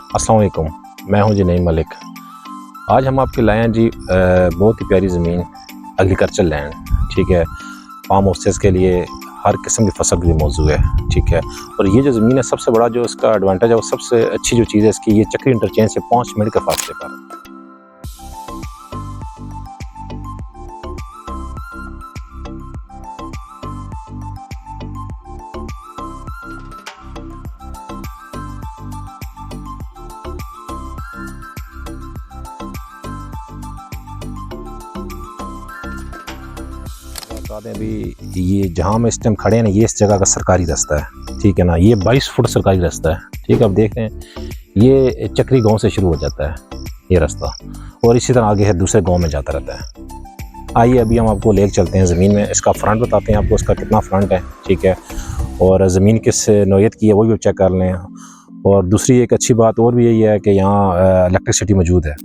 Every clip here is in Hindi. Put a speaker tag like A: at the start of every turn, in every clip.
A: अस्सलाम वालेकुम, मैं हूं जी नईम मलिक। आज हम आपके लाए हैं जी बहुत ही प्यारी ज़मीन, एग्रीकल्चर लैंड। ठीक है, फार्म हाउसेस के लिए हर किस्म की फसल भी मौजूद है। ठीक है, और ये जो ज़मीन है, सबसे बड़ा जो इसका एडवांटेज है, वो सबसे अच्छी जो चीज़ है इसकी, ये चक्री इंटरचेंज से 5 मिनट के फासले पर। बता दें, अभी ये जहाँ हम इस टाइम खड़े हैं ना, ये इस जगह का सरकारी रास्ता है। ठीक है ना, ये 22 फुट सरकारी रास्ता है। ठीक है, अब देखें, ये चक्री गांव से शुरू हो जाता है ये रास्ता, और इसी तरह आगे है दूसरे गांव में जाता रहता है। आइए अभी हम आपको लेके चलते हैं ज़मीन में, इसका फ्रंट बताते हैं आपको, इसका कितना फ्रंट है। ठीक है, और ज़मीन किस नौयत की है वो भी चेक कर लें। और दूसरी एक अच्छी बात और भी यही है कि यहाँ इलेक्ट्रिसिटी मौजूद है।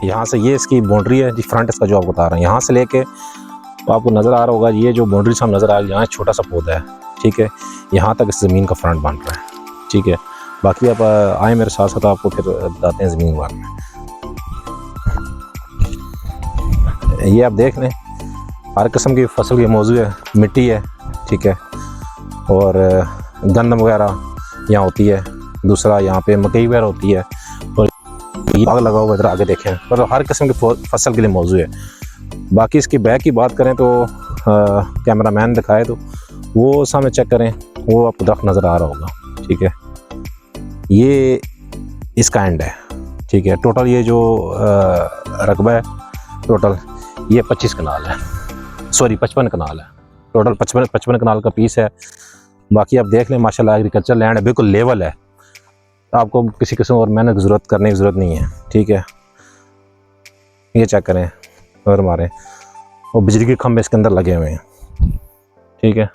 A: यहाँ से ये इसकी बाउंड्री है जी, फ्रंट इसका जो आपको बता रहा है, यहाँ से लेके तो आपको नज़र आ रहा होगा, ये जो बाउंड्री से हम नज़र आ रही है, यहाँ छोटा सा पौधा है। ठीक है, यहाँ तक इस ज़मीन का फ्रंट बन रहा है। ठीक है, बाकी आप आए मेरे साथ साथ, आपको फिर बताते हैं ज़मीन के बारे में। ये आप देख लें, हर किस्म की फसल की मौजूद है, मिट्टी है। ठीक है, और गंदम वगैरह यहाँ होती है, दूसरा यहाँ पे मकई वगैरह होती है, और बाग लगा हुआ इधर आगे देखें, मतलब हर किस्म की फसल के लिए मौजूद है। बाकी इसकी बैक की बात करें तो कैमरामैन दिखाए तो वो सामने चेक करें, वो आपको दरख्त नज़र आ रहा होगा। ठीक है, ये इसका एंड है। ठीक है, टोटल ये जो रकबा है, टोटल ये 25 कनाल है, सॉरी 55 कनाल है। टोटल 55 कनाल का पीस है। बाकी आप देख लें, माशाल्लाह एग्रीकल्चर लैंड है, बिल्कुल लेवल है, आपको किसी किस्म और मेहनत की ज़रूरत करने की ज़रूरत नहीं है। ठीक है, ये चेक करें और हमारे, और बिजली के खंभे इसके अंदर लगे हुए हैं। ठीक है,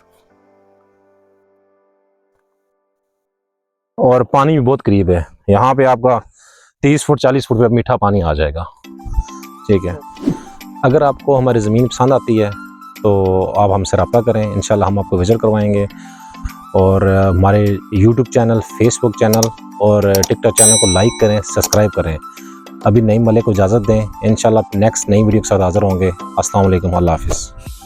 A: और पानी भी बहुत करीब है, यहाँ पे आपका 30 फुट 40 फुट पे मीठा पानी आ जाएगा। ठीक है, अगर आपको हमारी ज़मीन पसंद आती है तो आप हमसे रब्ता करें, इंशाल्लाह हम आपको विज़िट करवाएंगे। और हमारे YouTube चैनल, Facebook चैनल और टिकटॉक चैनल को लाइक करें, सब्सक्राइब करें। अभी नईम मलिक को इजाज़त दें, इंशाल्लाह नेक्स्ट नई वीडियो के साथ हाज़िर होंगे। अस्सलाम वालेकुम, अल्लाह हाफ़िज़।